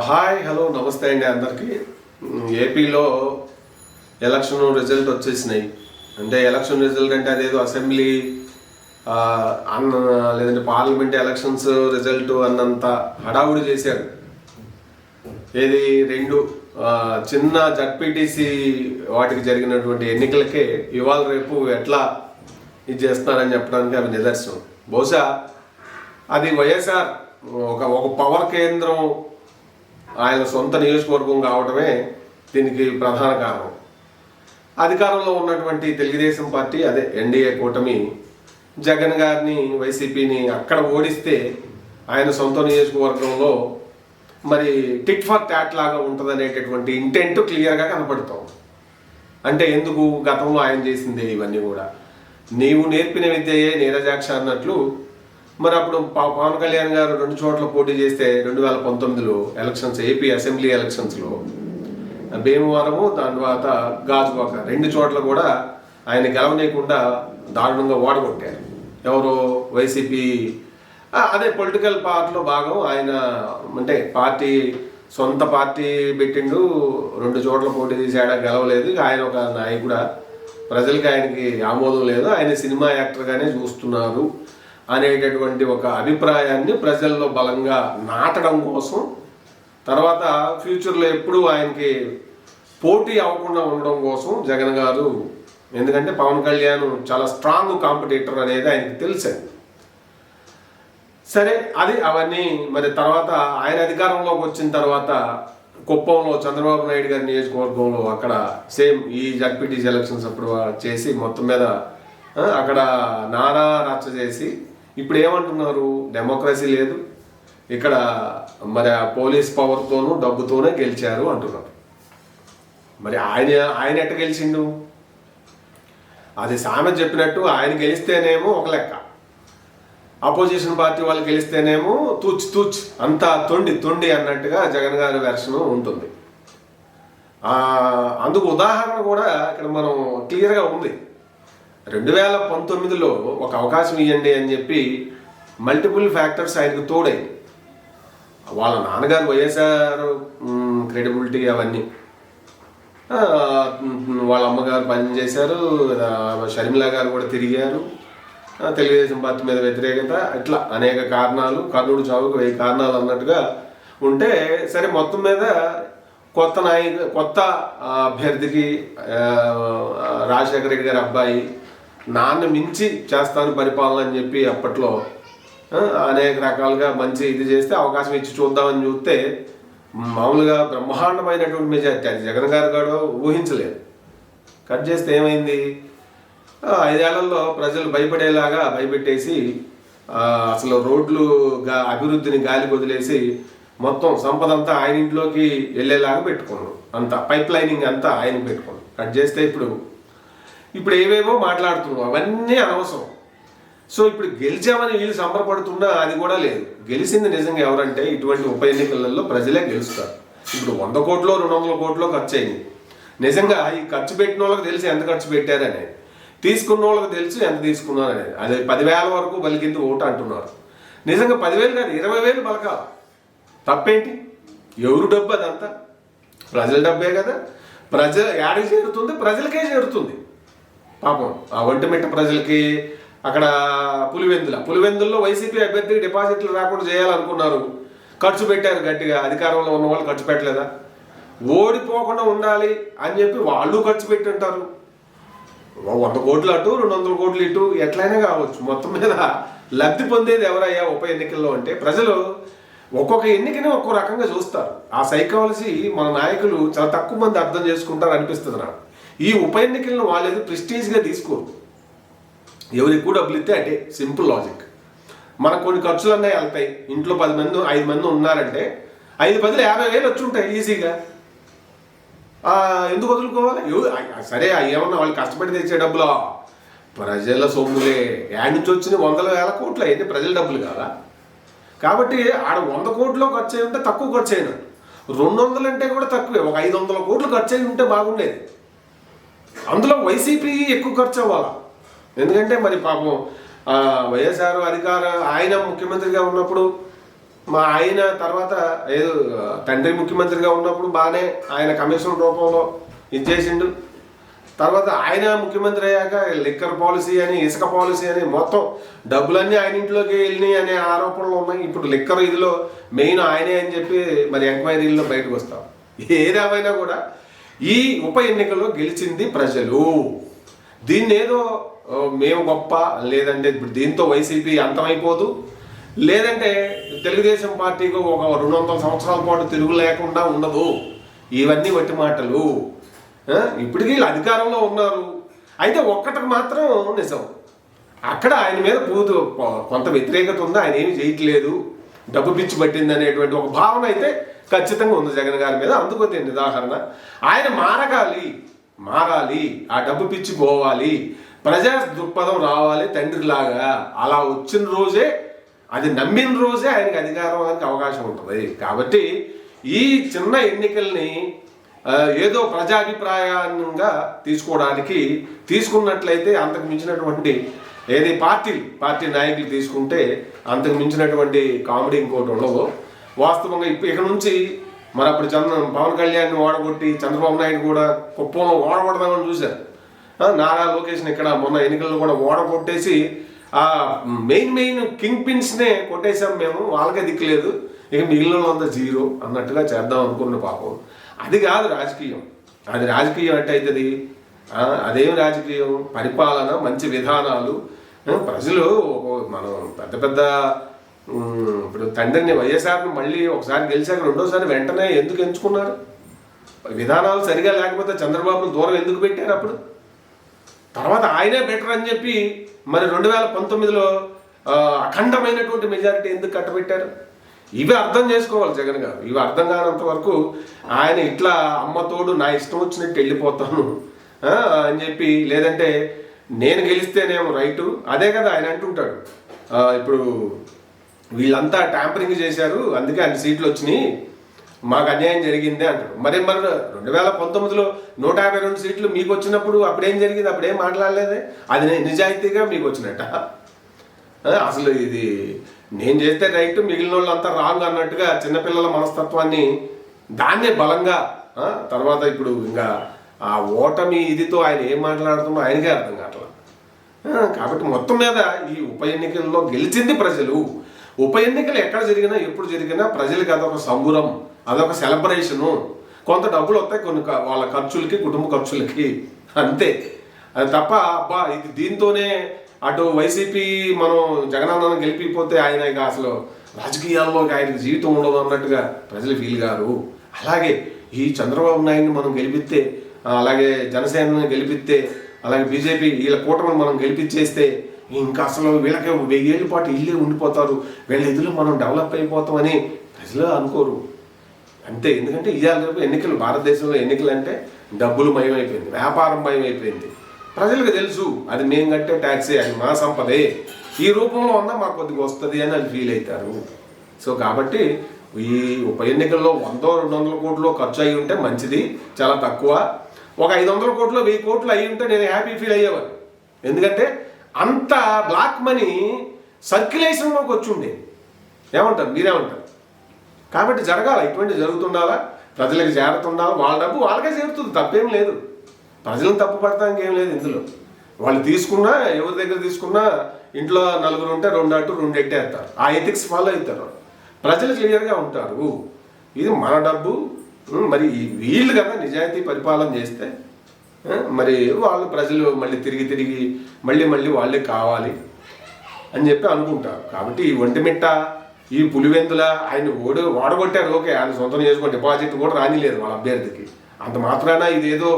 Hi hello నమస్తే అండి అందరికీ. ఏపీలో ఎలక్షన్ రిజల్ట్ వచ్చేసినాయి. అంటే ఎలక్షన్ రిజల్ట్ అంటే అదేదో అసెంబ్లీ అన్న లేదంటే పార్లమెంట్ ఎలక్షన్స్ రిజల్ట్ అన్నంత హడావుడి చేశారు. ఏది రెండు చిన్న జడ్పీటీసీ వాటికి జరిగినటువంటి ఎన్నికలకే ఇవాళ రేపు ఎట్లా ఇది చేస్తున్నారని చెప్పడానికి అవి నిదర్శనం. బహుశా అది వైఎస్ఆర్ ఒక పవర్ కేంద్రం ఆయన సొంత నియోజకవర్గం కావడమే దీనికి ప్రధాన కారణం. అధికారంలో ఉన్నటువంటి తెలుగుదేశం పార్టీ అదే ఎన్డీఏ కూటమి జగన్ గారిని వైసీపీని అక్కడ ఓడిస్తే ఆయన సొంత నియోజకవర్గంలో మరి టిట్ ఫర్ టాట్ లాగా ఉంటుంది అనేటటువంటి ఇంటెంట్ క్లియర్గా కనపడుతాం. అంటే ఎందుకు గతంలో ఆయన చేసిందే ఇవన్నీ కూడా నీవు నేర్పిన విద్యయే నీరజాక్ష అన్నట్లు. మరి అప్పుడు పవన్ కళ్యాణ్ గారు 2 చోట్ల పోటీ చేస్తే 2019లో ఎలక్షన్స్ ఏపీ అసెంబ్లీ ఎలక్షన్స్లో భీమవరము దాని తర్వాత గాజువాక 2 చోట్ల కూడా ఆయన గెలవనీయకుండా దారుణంగా ఓడగొట్టారు. ఎవరో వైసీపీ అదే పొలిటికల్ పార్టీలో భాగం. ఆయన అంటే పార్టీ సొంత పార్టీ పెట్టిండు, 2 చోట్ల పోటీ చేసాడా గెలవలేదు. ఆయన ఒక నాయకుడా, ప్రజలకి ఆయనకి ఆమోదం లేదు, ఆయన సినిమా యాక్టర్గానే చూస్తున్నారు అనేటటువంటి ఒక అభిప్రాయాన్ని ప్రజల్లో బలంగా నాటడం కోసం, తర్వాత ఫ్యూచర్లో ఎప్పుడూ ఆయనకి పోటీ అవ్వకుండా ఉండడం కోసం జగన్ గారు, ఎందుకంటే పవన్ కళ్యాణ్ చాలా స్ట్రాంగ్ కాంపిటీటర్ అనేది ఆయనకి తెలుసండి. సరే అది అవన్నీ మరి తర్వాత ఆయన అధికారంలోకి వచ్చిన తర్వాత కుప్పంలో చంద్రబాబు నాయుడు గారి నియోజకవర్గంలో అక్కడ సేమ్ ఈ జడ్పీటీసీ ఎలక్షన్స్ అప్పుడు చేసి మొత్తం మీద అక్కడ నానా రచ్చ చేసి ఇప్పుడు ఏమంటున్నారు, డెమోక్రసీ లేదు ఇక్కడ, మరి ఆ పోలీస్ పవర్తోనూ డబ్బుతోనే గెలిచారు అంటున్నారు. మరి ఆయన ఎట్ట గెలిచిండు? అది సామెత చెప్పినట్టు ఆయన గెలిస్తేనేమో ఒక లెక్క, అపోజిషన్ పార్టీ వాళ్ళు గెలిస్తేనేమో తూచ్ అంతా తొండి అన్నట్టుగా జగన్ గారి వెర్షన్ ఉంటుంది. అందుకు ఉదాహరణ కూడా ఇక్కడ మనం క్లియర్గా ఉంది. 2019లో ఒక అవకాశం ఇవ్వండి అని చెప్పి మల్టిపుల్ ఫ్యాక్టర్స్ ఆయనకు తోడై, వాళ్ళ నాన్నగారు వైఎస్ఆర్ క్రెడిబిలిటీ అవన్నీ, వాళ్ళ అమ్మగారు పనిచేశారు, షర్మిల గారు కూడా తిరిగారు, తెలుగుదేశం పార్టీ మీద వ్యతిరేకత, ఇట్లా అనేక కారణాలు, కర్ణుడు చావుకు 1000 కారణాలు అన్నట్టుగా ఉంటే, సరే మొత్తం మీద కొత్త అభ్యర్థికి రాజశేఖర రెడ్డి గారి అబ్బాయి నాన్న మించి చేస్తాను పరిపాలన అని చెప్పి అప్పట్లో అనేక రకాలుగా మంచి ఇది చేస్తే అవకాశం ఇచ్చి చూద్దామని చూస్తే మామూలుగా బ్రహ్మాండమైనటువంటి మెజార్టీ అది జగన్ గారు కూడా ఊహించలేదు. కట్ చేస్తే ఏమైంది, 5 ఏళ్లలో ప్రజలు భయపడేలాగా భయపెట్టేసి అసలు రోడ్లు అభివృద్ధిని గాలి వదిలేసి మొత్తం సంపద అంతా ఆయన ఇంట్లోకి వెళ్ళేలాగా పెట్టుకున్నాడు. అంతా పైప్ లైనింగ్ అంతా ఆయనకు పెట్టుకున్నాడు. కట్ చేస్తే ఇప్పుడు ఏవేవో మాట్లాడుతున్నాం, అవన్నీ అనవసరం. సో ఇప్పుడు గెలిచామని వీళ్ళు సంబరపడుతున్నా అది కూడా లేదు. గెలిచింది నిజంగా ఎవరంటే ఇటువంటి ఉప ఎన్నికలలో ప్రజలే గెలుస్తారు. ఇప్పుడు 100 కోట్లో 200 కోట్లో ఖర్చు అయింది. నిజంగా ఈ ఖర్చు పెట్టిన వాళ్ళకి తెలిసి ఎంత ఖర్చు పెట్టారనేది, తీసుకున్న వాళ్ళకి తెలిసి ఎంత తీసుకున్నారు అనేది. అది 10,000 వరకు బలికింది ఓటు అంటున్నారు. నిజంగా 10,000 కాదు 20,000 బలకాలి. తప్పేంటి? ఎవరు డబ్బు అదంతా? ప్రజల డబ్బే కదా. యాడికి చేరుతుంది? ప్రజలకే చేరుతుంది. పాపం ఆ ఒంటిమిట్ట ప్రజలకి అక్కడ పులివెందుల్లో వైసీపీ అభ్యర్థికి డిపాజిట్లు రాకుండా చేయాలనుకున్నారు, ఖర్చు పెట్టారు గట్టిగా. అధికారంలో ఉన్న వాళ్ళు ఖర్చు పెట్టలేదా? ఓడిపోకుండా ఉండాలి అని చెప్పి వాళ్ళు ఖర్చు పెట్టి ఉంటారు. 100 కోట్లు అటు 200 కోట్లు ఇటు ఎట్లయినా కావచ్చు. మొత్తం మీద లబ్ధి పొందేది ఎవరయ్యా ఉప ఎన్నికల్లో అంటే ప్రజలు ఒక్కొక్క ఎన్నికని ఒక్కో రకంగా చూస్తారు. ఆ సైకాలజీ మన నాయకులు చాలా తక్కువ మంది అర్థం చేసుకుంటారు అనిపిస్తుంది నాకు. ఈ ఉప ఎన్నికలను వాళ్ళు ఏదో ప్రెస్టీజ్గా తీసుకోరు. ఎవరు ఎక్కువ డబ్బులు ఇస్తే అంటే సింపుల్ లాజిక్. మనకు కొన్ని ఖర్చులు అన్నీ వెళ్తాయి. ఇంట్లో 5 మంది ఉన్నారంటే 5 బదులు 50,000 వచ్చి ఉంటాయి ఈజీగా. ఎందుకు వదులుకోవాలి? సరే ఏమన్నా వాళ్ళు కష్టపడి తెచ్చే డబ్బులా? ప్రజల సొమ్ములే. యాడ్ నుంచి వచ్చిన 100,000 కోట్లు అయితే ప్రజల డబ్బులు కాదా? కాబట్టి ఆడ 100 కోట్లు ఖర్చు అయి ఉంటే తక్కువ ఖర్చు అయినట్టు, 200 అంటే కూడా తక్కువే. ఒక 500 కోట్లు ఖర్చు అయి ఉంటే బాగుండేది. అందులో వైసీపీ ఎక్కువ ఖర్చు అవ్వాలా? ఎందుకంటే మరి పాపం వైఎస్ఆర్ ఆయన ముఖ్యమంత్రిగా ఉన్నప్పుడు మా ఆయన తర్వాత ఏదో తండ్రి ముఖ్యమంత్రిగా ఉన్నప్పుడు బాగానే ఆయన కమిషన్ రూపంలో ఇచ్చేసిండు. తర్వాత ఆయన ముఖ్యమంత్రి అయ్యాక లిక్కర్ పాలసీ అని, ఇసుక పాలసీ అని, మొత్తం డబ్బులన్నీ ఆయన ఇంట్లోకి వెళ్ళినాయి అనే ఆరోపణలు ఉన్నాయి. ఇప్పుడు లిక్కర్ ఇదిలో మెయిన్ ఆయనే అని చెప్పి మరి ఎంక్వైరీల్లో బయటకు వస్తాం. ఏదేమైనా కూడా ఈ ఉప ఎన్నికల్లో గెలిచింది ప్రజలు. దీన్ని ఏదో మేము గొప్ప, లేదంటే ఇప్పుడు దీంతో వైసీపీ అంతమైపోదు, లేదంటే తెలుగుదేశం పార్టీకి ఒక 200 సంవత్సరాల పాటు తిరుగు లేకుండా ఉండదు, ఇవన్నీ వట్టి మాటలు. ఇప్పటికీ వీళ్ళు అధికారంలో ఉన్నారు. అయితే ఒక్కటికి మాత్రం నిజం, అక్కడ ఆయన మీద కొంత వ్యతిరేకత ఉంది, ఆయన ఏమి చేయట్లేదు, డబ్బు పిచ్చి పట్టింది అనేటువంటి ఒక భావన అయితే ఖచ్చితంగా ఉంది జగన్ గారి మీద. అందుకు ఉదాహరణ ఆయన మారాలి, ఆ డబ్బు పిచ్చి పోవాలి, ప్రజా దృక్పథం రావాలి తండ్రిలాగా. అలా వచ్చిన రోజే, అది నమ్మిన రోజే ఆయనకి అధికారానికి అవకాశం ఉంటుంది. కాబట్టి ఈ చిన్న ఎన్నికల్ని ఏదో ప్రజాభిప్రాయంగా తీసుకున్నట్లయితే అంతకు మించినటువంటి ఏది పార్టీ నాయకులు తీసుకుంటే అంతకు మించినటువంటి కామెడీ ఇంకోటి ఉండవు. వాస్తవంగా ఇక నుంచి మరి అప్పుడు పవన్ కళ్యాణ్ ఓడగొట్టి చంద్రబాబు నాయుడు కూడా కుప్పంలో ఓడగొడదామని చూశారు. నారా లోకేష్ని ఇక్కడ మొన్న ఎన్నికల్లో కూడా ఓడగొట్టేసి ఆ మెయిన్ కింగ్ పిన్స్నే కొట్టేశాం మేము, వాళ్ళకే దిక్కులేదు, ఇక మిగిలిన అంతా జీరో అన్నట్టుగా చేద్దాం అనుకున్న పాపం. అది కాదు రాజకీయం. అది రాజకీయం అంటే అవుతుంది? అదేం రాజకీయం? పరిపాలన, మంచి విధానాలు. ప్రజలు మనం పెద్ద ఇప్పుడు తండ్రిని వైఎస్ఆర్ని మళ్ళీ ఒకసారి గెలిచాక రెండోసారి వెంటనే ఎందుకు ఎంచుకున్నారు? విధానాలు సరిగా లేకపోతే చంద్రబాబును దూరం ఎందుకు పెట్టారు? అప్పుడు తర్వాత ఆయనే బెటర్ అని చెప్పి మరి 2019లో అఖండమైనటువంటి మెజారిటీ ఎందుకు కట్టబెట్టారు? ఇవి అర్థం చేసుకోవాలి జగన్ గారు. ఇవి అర్థం కానంత వరకు ఆయన ఇట్లా అమ్మతోడు నా ఇష్టం వచ్చినట్టు వెళ్ళిపోతాను అని చెప్పి, లేదంటే నేను గెలిస్తేనేమో రైటు, అదే కదా ఆయన అంటుంటాడు. ఇప్పుడు వీళ్ళంతా ట్యాంపరింగ్ చేశారు, అందుకే అన్ని సీట్లు వచ్చినాయి, మాకు అన్యాయం జరిగింది అంటాడు. మరి 2019లో 152 సీట్లు మీకు వచ్చినప్పుడు అప్పుడేం జరిగింది? అప్పుడేం మాట్లాడలేదే? అది నిజాయితీగా మీకు వచ్చినట్ట? అసలు ఇది నేను చేస్తే రైట్, మిగిలిన వాళ్ళు అంతా రాంగ్ అన్నట్టుగా చిన్నపిల్లల మనస్తత్వాన్ని దాన్నే బలంగా తర్వాత ఇప్పుడు ఇంకా ఆ ఓటమి ఇదితో ఆయన ఏం మాట్లాడుతున్నా ఆయనకే అర్థం కావట్లేదు. కాబట్టి మొత్తం మీద ఈ ఉప ఎన్నికల్లో గెలిచింది ప్రజలు. ఉప ఎన్నికలు ఎక్కడ జరిగినా ఎప్పుడు జరిగినా ప్రజలకి అదొక సంబురం, అదొక సెలబ్రేషను. కొంత డబ్బులు వస్తాయి కొన్ని వాళ్ళ ఖర్చులకి, కుటుంబ ఖర్చులకి, అంతే. అది తప్ప అబ్బా ఇది దీంతోనే అటు వైసీపీ మనం జగనన్నను గెలిపిపోతే ఆయన ఇక అసలు రాజకీయాల్లో ఆయనకి జీవితం ఉండదు అన్నట్టుగా ప్రజలు ఫీల్ గారు. అలాగే ఈ చంద్రబాబు నాయుడిని మనం గెలిపిస్తే, అలాగే జనసేనని గెలిపిస్తే, అలాగే బీజేపీ వీళ్ళ కూటమిని మనం గెలిపించేస్తే ఇంకా అసలు వీళ్ళకి 1000 ఏళ్ళ పాటు ఇల్లే ఉండిపోతారు, వీళ్ళ ఎదురు మనం డెవలప్ అయిపోతామని ప్రజలు అనుకోరు. అంతే. ఎందుకంటే ఇవాళ రేపు ఎన్నికలు, భారతదేశంలో ఎన్నికలు అంటే డబ్బులు మయమైపోయింది, వ్యాపారం మయమైపోయింది. ప్రజలకు తెలుసు అది మేము కట్టే ట్యాక్సే, అది మా సంపదే, ఈ రూపంలో ఉన్నా మాకు కొద్దిగా వస్తుంది అని అది ఫీల్ అవుతారు. సో కాబట్టి ఈ ఉప ఎన్నికల్లో 100-200 కోట్లు ఖర్చు అయ్యి ఉంటే మంచిది, చాలా తక్కువ. ఒక 500 కోట్లు 1000 కోట్లు అయ్యి ఉంటే నేను హ్యాపీ ఫీల్ అయ్యేవాడు. ఎందుకంటే అంత బ్లాక్ మనీ సర్క్యులేషన్లోకి వచ్చి ఉండేది. ఏమంటారు? మీరేమంటారు? కాబట్టి జరగాలి, ఇటువంటి జరుగుతుండాలా, ప్రజలకు చేరుతుండాలి, వాళ్ళ డబ్బు వాళ్ళకే చేరుతుంది, తప్పేం లేదు. ప్రజలను తప్పు పడటానికి ఏం లేదు ఇందులో. వాళ్ళు తీసుకున్నా, ఎవరి దగ్గర తీసుకున్నా ఇంట్లో 4 ఉంటే 2 అటు 2 ఎట్టేస్తారు. ఆ ఎథిక్స్ ఫాలో అవుతారు. ప్రజలు క్లియర్గా ఉంటారు, ఇది మన డబ్బు, మరి వీళ్ళు కదా నిజాయితీ పరిపాలన చేస్తే మరి వాళ్ళు ప్రజలు మళ్ళీ తిరిగి మళ్ళీ వాళ్ళే కావాలి అని చెప్పి అనుకుంటారు. కాబట్టి ఈ ఒంటిమిట్ట, ఈ పులివెందుల ఆయన ఓడగొట్టారు, ఓకే, ఆయన సొంతం చేసుకుని డిపాజిట్ కూడా రానిలేదు వాళ్ళ అభ్యర్థికి. అంత మాత్రాన ఇదేదో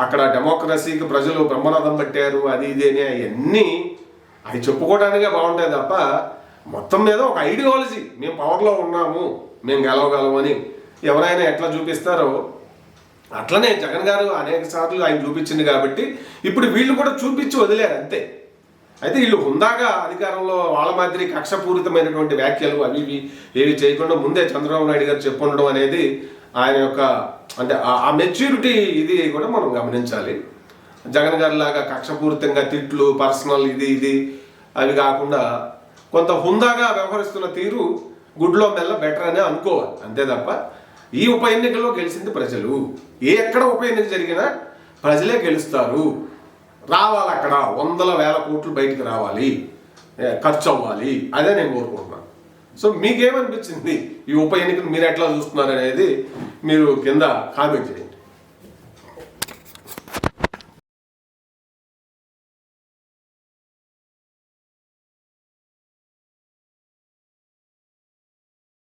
అక్కడ డెమోక్రసీకి ప్రజలు బ్రహ్మరథం పట్టారు అది ఇది అని అవన్నీ అవి చెప్పుకోవడానికే బాగుంటాయి తప్ప మొత్తం మీద ఒక ఐడియాలజీ, మేము పవర్లో ఉన్నాము, మేము గెలవగలమని ఎవరైనా ఎట్లా చూపిస్తారో అట్లనే జగన్ గారు అనేక సార్లు ఆయన చూపించింది. కాబట్టి ఇప్పుడు వీళ్ళు కూడా చూపించి వదిలేరు, అంతే. అయితే వీళ్ళు హుందాగా అధికారంలో వాళ్ళ మాదిరి కక్షపూరితమైనటువంటి వ్యాఖ్యలు అవి ఏవి చేయకుండా ముందే చంద్రబాబు నాయుడు గారు చెప్పుండడం అనేది ఆయన యొక్క అంటే ఆ మెచ్యూరిటీ ఇది కూడా మనం గమనించాలి. జగన్ గారి లాగా కక్షపూరితంగా తిట్లు, పర్సనల్ ఇది అవి కాకుండా కొంత హుందాగా వ్యవహరిస్తున్న తీరు గుడ్లో మెల్ల బెటర్ అనే అనుకోవాలి, అంతే తప్ప ఈ ఉప ఎన్నికల్లో గెలిచింది ప్రజలు. ఎక్కడ ఉప ఎన్నిక జరిగినా ప్రజలే గెలుస్తారు. రావాలి, అక్కడ వందల వేల కోట్లు బయటికి రావాలి, ఖర్చు అవ్వాలి, అదే నేను కోరుకుంటున్నాను. సో మీకేమనిపించింది ఈ ఉప ఎన్నికను మీరు ఎట్లా చూస్తున్నారు అనేది మీరు కింద కామెంట్ చేయండి.